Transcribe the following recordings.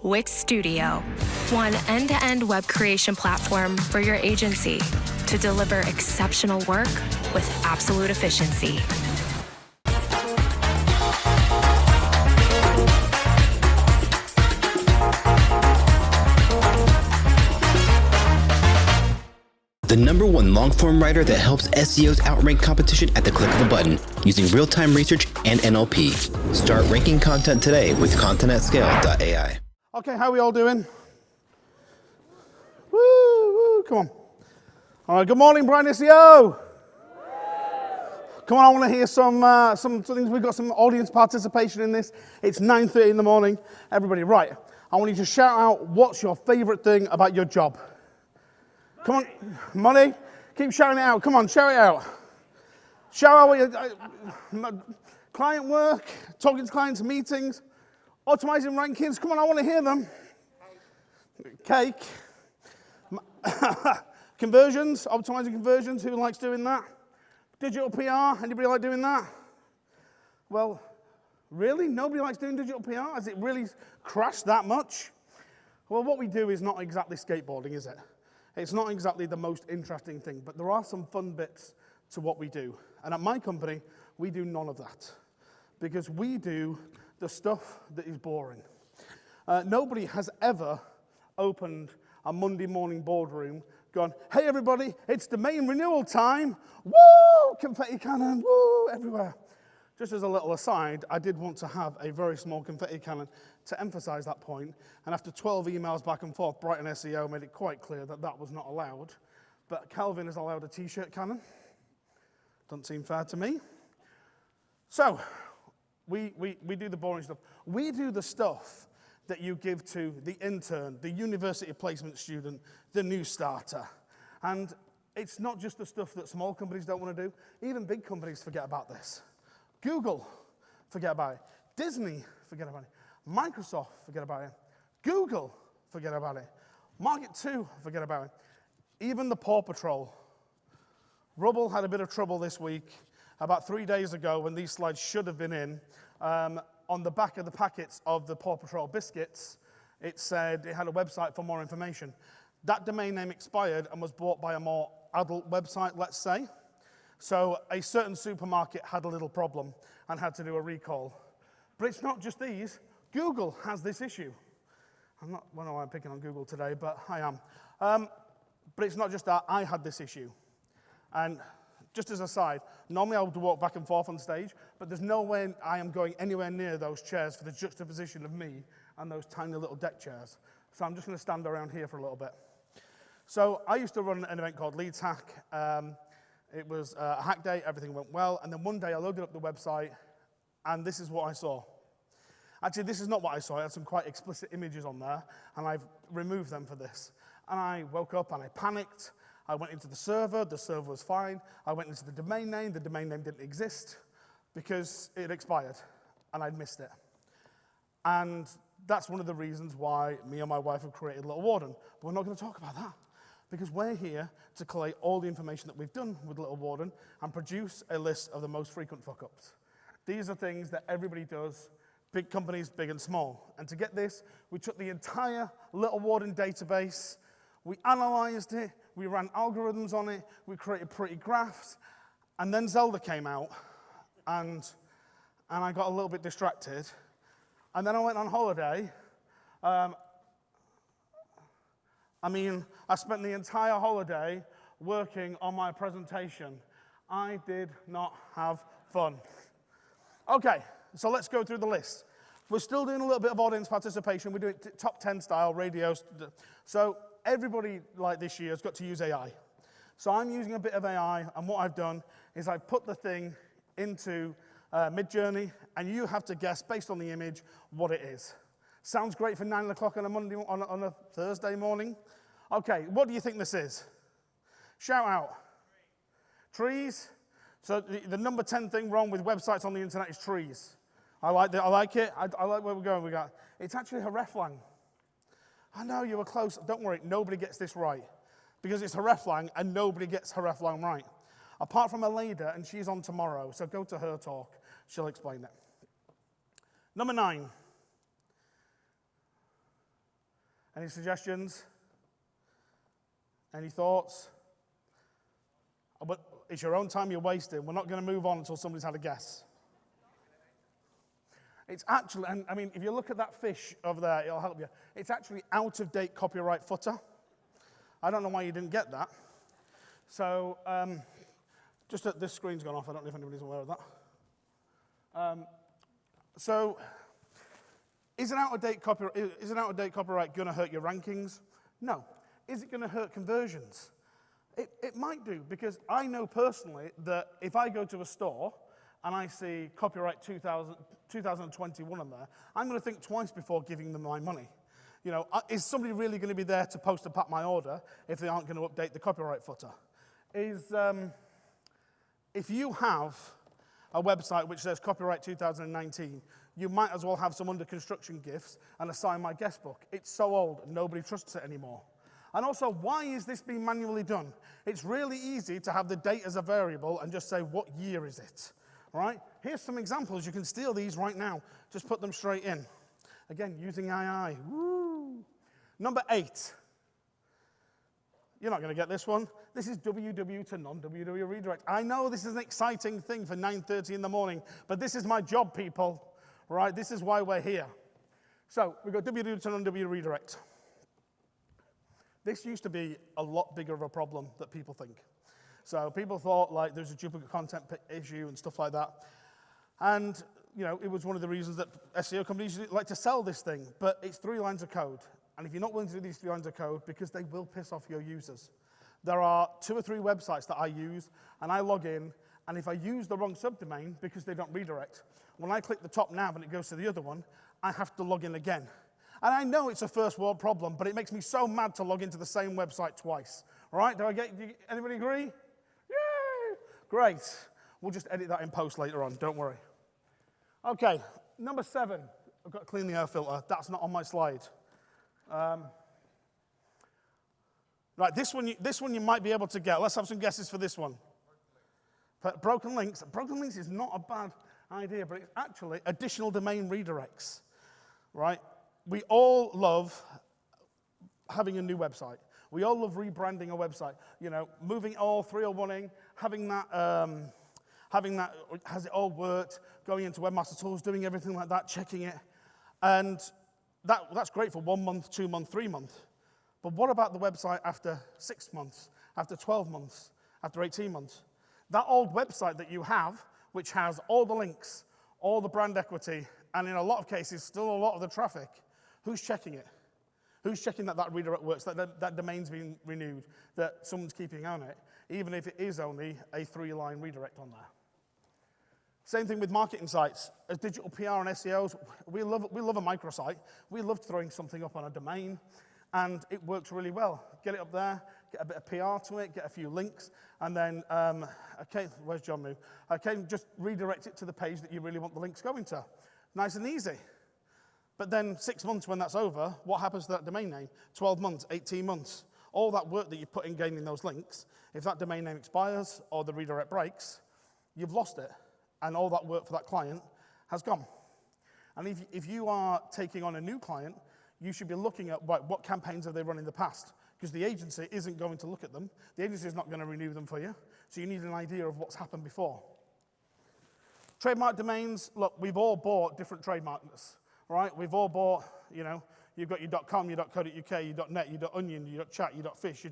Wix Studio, one end-to-end web creation platform for your agency to deliver exceptional work with absolute efficiency. The #1 long-form writer that helps SEOs outrank competition at the click of a button using real-time research and NLP. Start ranking content today with contentatscale.ai. Okay, how are we all doing? Woo, come on. All right, good morning, brightonSEO. Come on, I want to hear some things. We've got some audience participation in this. It's 9:30 in the morning. Everybody, right. I want you to shout out what's your favorite thing about your job. Come on, money. Keep shouting it out. Come on, shout it out. Shout out what your client work, talking to clients, meetings, optimizing rankings. Come on, I want to hear them. Cake. Conversions, optimizing conversions. Who likes doing that? Digital PR. Anybody like doing that? Well, really? Nobody likes doing digital PR? Has it really crashed that much? Well, what we do is not exactly skateboarding, is it? It's not exactly the most interesting thing, but there are some fun bits to what we do. And at my company, we do none of that because we do the stuff that is boring. Nobody has ever opened a Monday morning boardroom gone, hey everybody, it's domain renewal time. Woo, confetti cannon, woo, everywhere. Just as a little aside, I did want to have a very small confetti cannon to emphasize that point, and after 12 emails back and forth, brightonSEO made it quite clear that that was not allowed. But Calvin is allowed a t-shirt cannon. Doesn't seem fair to me. So, we do the boring stuff. We do the stuff that you give to the intern, the university placement student, the new starter. And it's not just the stuff that small companies don't want to do. Even big companies forget about this. Google, forget about it. Disney, forget about it. Microsoft, forget about it. Google, forget about it. Market 2, forget about it. Even the Paw Patrol. Rubble had a bit of trouble this week. About 3 days ago, when these slides should have been in, on the back of the packets of the Paw Patrol biscuits, it said it had a website for more information. That domain name expired and was bought by a more adult website, let's say. So a certain supermarket had a little problem and had to do a recall. But it's not just these. Google has this issue. I don't know why I'm picking on Google today, but I am. But it's not just that. I had this issue. And just as a side, normally I would walk back and forth on stage, but there's no way I am going anywhere near those chairs for the juxtaposition of me and those tiny little deck chairs. So I'm just going to stand around here for a little bit. So I used to run an event called Leads Hack. It was a hack day, everything went well, and then one day I loaded up the website, and this is what I saw. Actually, this is not what I saw. I had some quite explicit images on there, and I've removed them for this. And I woke up and I panicked. I went into the server was fine. I went into the domain name didn't exist because it expired, and I'd missed it. And that's one of the reasons why me and my wife have created Little Warden, but we're not going to talk about that. Because we're here to collate all the information that we've done with Little Warden and produce a list of the most frequent fuck-ups. These are things that everybody does, big companies, big and small. And to get this, we took the entire Little Warden database, we analyzed it, we ran algorithms on it, we created pretty graphs, and then Zelda came out, and I got a little bit distracted. And then I went on holiday. I spent the entire holiday working on my presentation. I did not have fun. Okay, so let's go through the list. We're still doing a little bit of audience participation. We're doing top 10 style radios. So everybody, like this year, has got to use AI. So I'm using a bit of AI, and what I've done is I've put the thing into Midjourney, and you have to guess, based on the image, what it is. Sounds great for 9 o'clock on a Thursday morning. Okay, what do you think this is? Shout out. Trees. So the number 10 thing wrong with websites on the internet is trees. I like it. I like where we're going. It's actually Hreflang. I know you were close. Don't worry, nobody gets this right. Because it's Hreflang, and nobody gets Hreflang right. Apart from Aleda, and she's on tomorrow, so go to her talk. She'll explain it. Number 9. Any suggestions? Any thoughts? But it's your own time you're wasting. We're not going to move on until somebody's had a guess. It's actually, and I mean, if you look at that fish over there, it'll help you. It's actually out-of-date copyright footer. I don't know why you didn't get that. So, just that this screen's gone off. I don't know if anybody's aware of that. So, is an out-of-date copyright going to hurt your rankings? No. Is it going to hurt conversions? It might do, because I know personally that if I go to a store and I see copyright 2021 on there, I'm going to think twice before giving them my money. You know, is somebody really going to be there to post and pack my order if they aren't going to update the copyright footer? If you have a website which says copyright 2019, you might as well have some under construction gifts and a Sign My Guest book. It's so old, nobody trusts it anymore. And also, why is this being manually done? It's really easy to have the date as a variable and just say, what year is it? Right? Here's some examples. You can steal these right now. Just put them straight in. Again, using II. Woo! Number 8. You're not going to get this one. This is WW to non-WW redirect. I know this is an exciting thing for 9:30 in the morning, but this is my job, people. Right? This is why we're here. So we've got WW to non-WW redirect. This used to be a lot bigger of a problem than people think. So people thought like there's a duplicate content issue and stuff like that. And you know, it was one of the reasons that SEO companies like to sell this thing, but it's 3 lines of code. And if you're not willing to do these 3 lines of code, because they will piss off your users. There are 2 or 3 websites that I use, and I log in, and if I use the wrong subdomain because they don't redirect, when I click the top nav and it goes to the other one, I have to log in again. And I know it's a first world problem, but it makes me so mad to log into the same website twice. All right, anybody agree? Yay! Great. We'll just edit that in post later on, don't worry. Okay, number 7. I've got to clean the air filter. That's not on my slide. Right, this one you might be able to get. Let's have some guesses for this one. Broken links. Broken links is not a bad idea, but it's actually additional domain redirects. Right? We all love having a new website. We all love rebranding a website. You know, moving all 301ing, having that, has it all worked, going into Webmaster Tools, doing everything like that, checking it. And that's great for 1 month, 2 months, 3 months. But what about the website after 6 months, after 12 months, after 18 months? That old website that you have, which has all the links, all the brand equity, and in a lot of cases, still a lot of the traffic, who's checking it? Who's checking that redirect works, that domain's been renewed, that someone's keeping on it, even if it is only a 3-line redirect on there? Same thing with marketing sites. As digital PR and SEOs, we love a microsite. We love throwing something up on a domain, and it works really well. Get it up there, get a bit of PR to it, get a few links, and then, okay, where's John Moo? Okay, just redirect it to the page that you really want the links going to. Nice and easy. But then 6 months when that's over, what happens to that domain name? 12 months, 18 months. All that work that you put in gaining those links, if that domain name expires or the redirect breaks, you've lost it. And all that work for that client has gone. And if you are taking on a new client, you should be looking at what campaigns have they run in the past, because the agency isn't going to look at them. The agency is not going to renew them for you. So you need an idea of what's happened before. Trademark domains, look, we've all bought different trademarks, right? We've all bought, you know, you've got your .com, your .co.uk, your .net, your .onion, your .chat, your .fish, your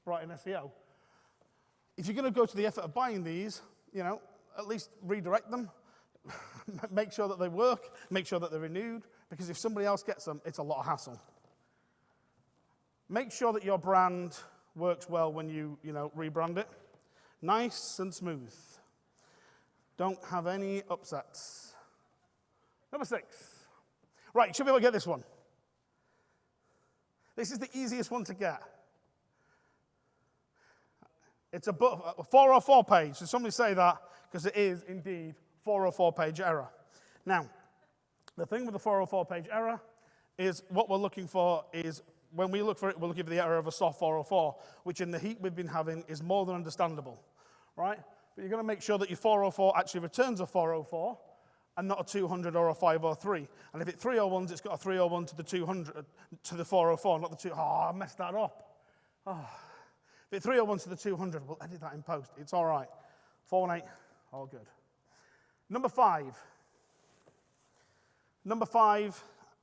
Brighton SEO. If you're going to go to the effort of buying these, you know, at least redirect them, make sure that they work, make sure that they're renewed, because if somebody else gets them, it's a lot of hassle. Make sure that your brand works well when you rebrand it. Nice and smooth. Don't have any upsets. Number 6. Right, you should be able to get this one. This is the easiest one to get. It's a 404 page. Did somebody say that? Because it is indeed 404 page error. Now, the thing with the 404 page error is what we're looking for is when we look for it, we're looking for the error of a soft 404, which in the heat we've been having is more than understandable, right? But you're going to make sure that your 404 actually returns a 404, and not a 200 or a 503. And if it's 301s, it's got a 301 to the 200, to the 404, not the 2. Oh, I messed that up. Oh. If it's 301 to the 200, we'll edit that in post. It's all right. 418, all good. Number 5.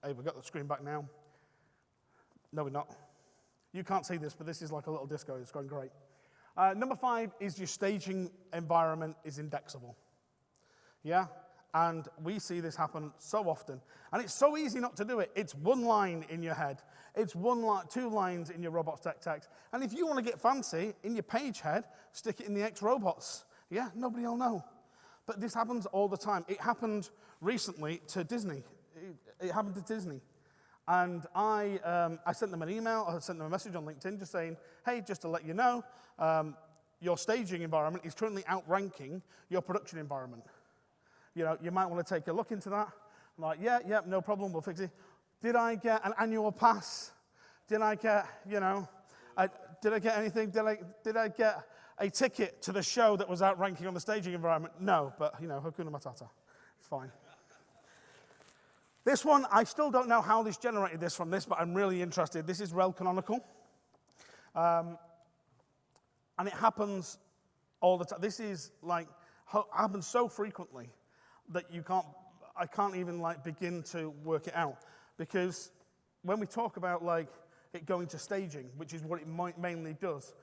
Hey, we've got the screen back now. No, we're not. You can't see this, but this is like a little disco. It's going great. Number 5 is your staging environment is indexable. Yeah? And we see this happen so often. And it's so easy not to do it. It's one line in your head. It's 2 lines in your robots tech text. And if you want to get fancy, in your page head, stick it in the X robots. Yeah, nobody will know. But this happens all the time. It happened recently to Disney. It happened to Disney. And I sent them an email, I sent them a message on LinkedIn just saying, hey, just to let you know, your staging environment is currently outranking your production environment. You know, you might want to take a look into that. I'm like, yeah, no problem, we'll fix it. Did I get an annual pass? Did I get, did I get anything? Did I get a ticket to the show that was outranking on the staging environment? No, but, Hakuna Matata. It's fine. This one, I still don't know how this generated this from this, but I'm really interested. This is rel canonical. And it happens all the time. This is happens so frequently that I can't even begin to work it out. Because when we talk about it going to staging, which is what it mainly does,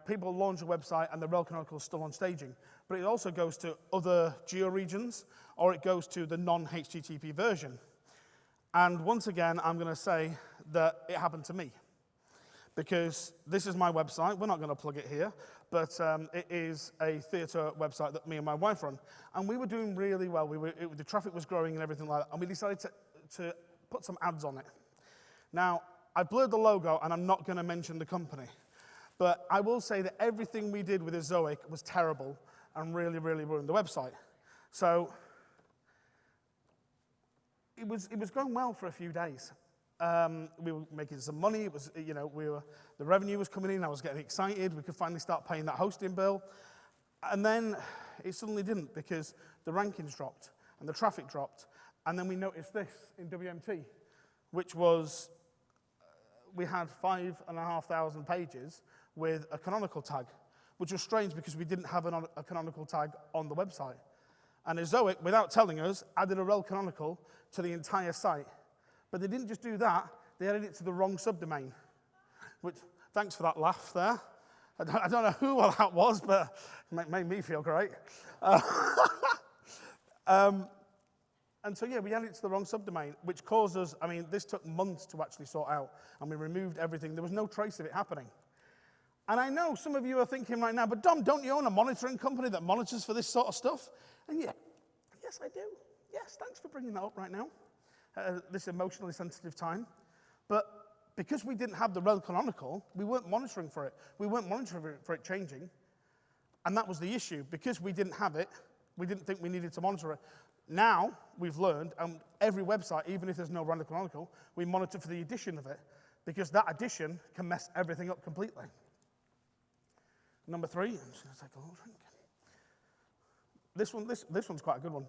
people launch a website and the rel canonical is still on staging. But it also goes to other geo-regions, or it goes to the non-HTTP version. And once again, I'm going to say that it happened to me. Because this is my website. We're not going to plug it here. But it is a theatre website that me and my wife run. And we were doing really well. The traffic was growing and everything like that. And we decided to put some ads on it. Now, I blurred the logo, and I'm not going to mention the company. But I will say that everything we did with Ezoic was terrible and really, really ruined the website. So it was going well for a few days. We were making some money. It was, the revenue was coming in. I was getting excited. We could finally start paying that hosting bill. And then it suddenly didn't, because the rankings dropped and the traffic dropped. And then we noticed this in WMT, which was, we had 5,500 pages with a canonical tag, which was strange because we didn't have a canonical tag on the website. And Ezoic, without telling us, added a rel canonical to the entire site. But they didn't just do that, they added it to the wrong subdomain. Which, thanks for that laugh there. I don't know who that was, but it made me feel great. And so, we added it to the wrong subdomain, which caused us, this took months to actually sort out, and we removed everything. There was no trace of it happening. And I know some of you are thinking right now, but Dom, don't you own a monitoring company that monitors for this sort of stuff? And yes, I do. Yes, thanks for bringing that up right now, this emotionally sensitive time. But because we didn't have the rel canonical, we weren't monitoring for it. We weren't monitoring for it changing. And that was the issue. Because we didn't have it, we didn't think we needed to monitor it. Now, we've learned, and every website, even if there's no rel canonical, we monitor for the addition of it, because that addition can mess everything up completely. Number 3, I'm just going to take a little drink. This one's quite a good one.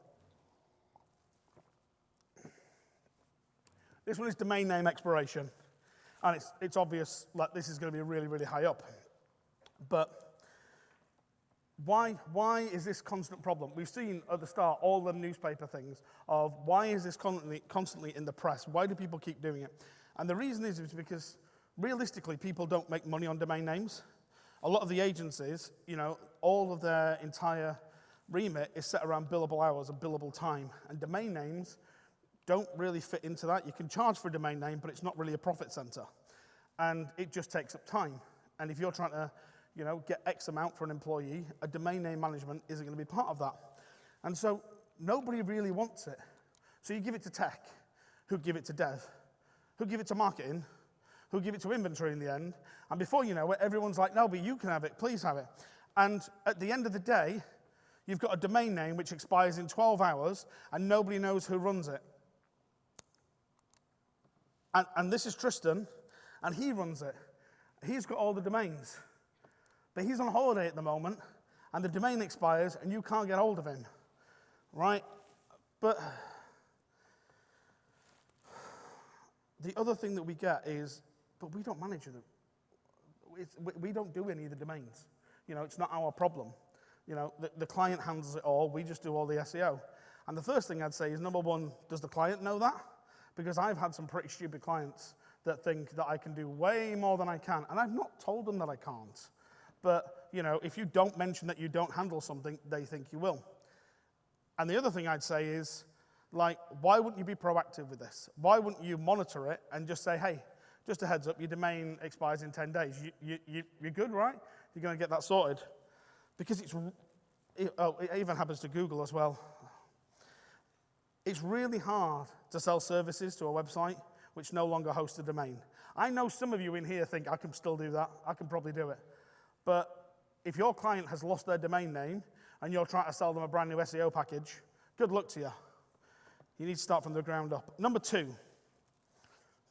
This one is domain name expiration. And it's obvious this is going to be really, really high up. But why is this constant problem? We've seen at the start all the newspaper things of why is this constantly in the press? Why do people keep doing it? And the reason is because realistically people don't make money on domain names. A lot of the agencies, all of their entire remit is set around billable hours and billable time. And domain names don't really fit into that. You can charge for a domain name, but it's not really a profit center. And it just takes up time. And if you're trying to, get X amount for an employee, a domain name management isn't going to be part of that. And so nobody really wants it. So you give it to tech, who give it to dev, who give it to marketing, who give it to inventory in the end. And before you know it, everyone's like, no, but you can have it, please have it. And at the end of the day, you've got a domain name which expires in 12 hours and nobody knows who runs it. And this is Tristan, and he runs it. He's got all the domains. But he's on holiday at the moment, and the domain expires, and you can't get hold of him, right? But the other thing that we get is, but we don't manage them. We don't do any of the domains. You know, it's not our problem. You know, the client handles it all. We just do all the SEO. And the first thing I'd say is, number one, does the client know that? Because I've had some pretty stupid clients that think that I can do way more than I can. And I've not told them that I can't. But, you know, if you don't mention that you don't handle something, they think you will. And the other thing I'd say is, like, why wouldn't you be proactive with this? Why wouldn't you monitor it and just say, hey, just a heads up, your domain expires in 10 days. You're good, right? You're going to get that sorted. Because it even happens to Google as well. It's really hard to sell services to a website which no longer hosts a domain. I know some of you in here think, I can still do that. I can probably do it. But if your client has lost their domain name and you're trying to sell them a brand new SEO package, good luck to you. You need to start from the ground up. Number 2.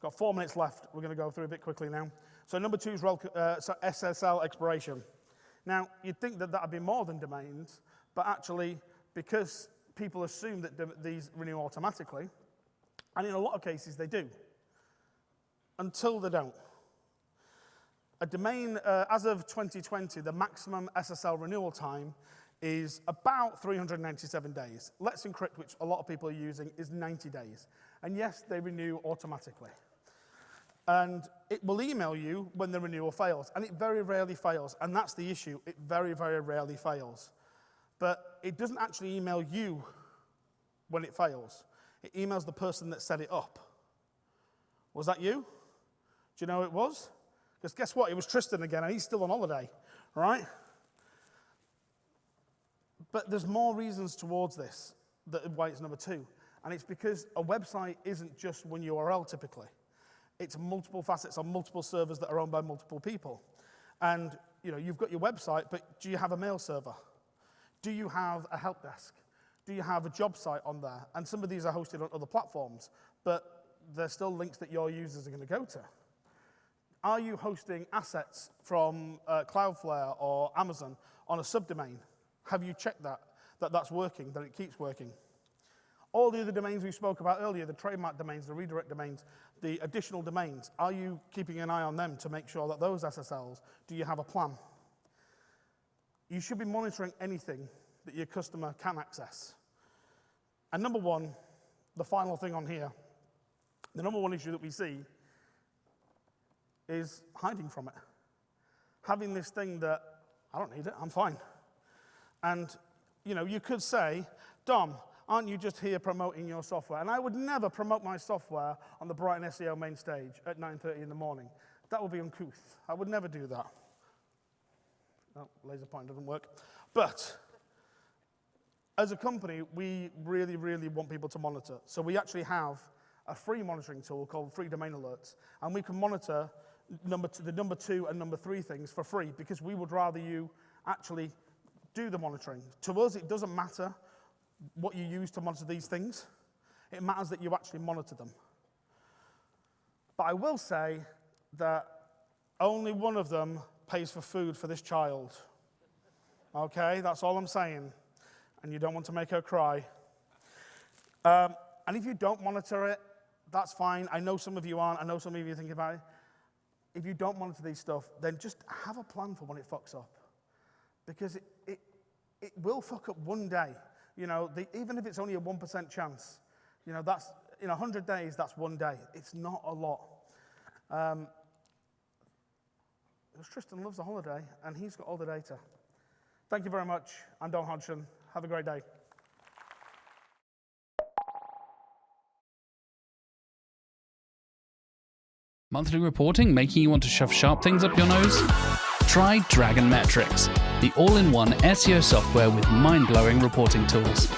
Got 4 minutes left. We're going to go through a bit quickly now. So number 2 is SSL expiration. Now, you'd think that that would be more than domains, but actually, because people assume that these renew automatically, and in a lot of cases they do, until they don't. A domain, as of 2020, the maximum SSL renewal time is about 397 days. Let's Encrypt, which a lot of people are using, is 90 days. And yes, they renew automatically. And it will email you when the renewal fails. And it very rarely fails. And that's the issue. It very, very rarely fails. But it doesn't actually email you when it fails. It emails the person that set it up. Was that you? Do you know who it was? Because guess what? It was Tristan again, and he's still on holiday, right? But there's more reasons towards this, why it's number 2. And it's because a website isn't just one URL typically. It's multiple facets on multiple servers that are owned by multiple people. And you know, you've got your website, but do you have a mail server? Do you have a help desk? Do you have a job site on there? And some of these are hosted on other platforms, but there's still links that your users are going to go to. Are you hosting assets from Cloudflare or Amazon on a subdomain? Have you checked that's working, that it keeps working? All the other domains we spoke about earlier, the trademark domains, the redirect domains, the additional domains, are you keeping an eye on them to make sure that those SSLs, do you have a plan? You should be monitoring anything that your customer can access. And number 1, the final thing on here, the number 1 issue that we see is hiding from it. Having this thing that, I don't need it, I'm fine. And, you know, you could say, Dom, aren't you just here promoting your software? And I would never promote my software on the Brighton SEO main stage at 9:30 in the morning. That would be uncouth. I would never do that. No, laser point doesn't work. But as a company, we really, really want people to monitor. So we actually have a free monitoring tool called Free Domain Alerts. And we can monitor the number 2 and number 3 things for free because we would rather you actually do the monitoring. To us, it doesn't matter what you use to monitor these things. It matters that you actually monitor them. But I will say that only one of them pays for food for this child. Okay, that's all I'm saying. And you don't want to make her cry. And if you don't monitor it, that's fine. I know some of you aren't. I know some of you are thinking about it. If you don't monitor these stuff, then just have a plan for when it fucks up. Because it will fuck up one day. You know, even if it's only a 1% chance, you know, that's, in 100 days, that's one day. It's not a lot. Because Tristan loves a holiday, and he's got all the data. Thank you very much. I'm Don Hodgson. Have a great day. Monthly reporting making you want to shove sharp things up your nose? Try Dragon Metrics, the all-in-one SEO software with mind-blowing reporting tools.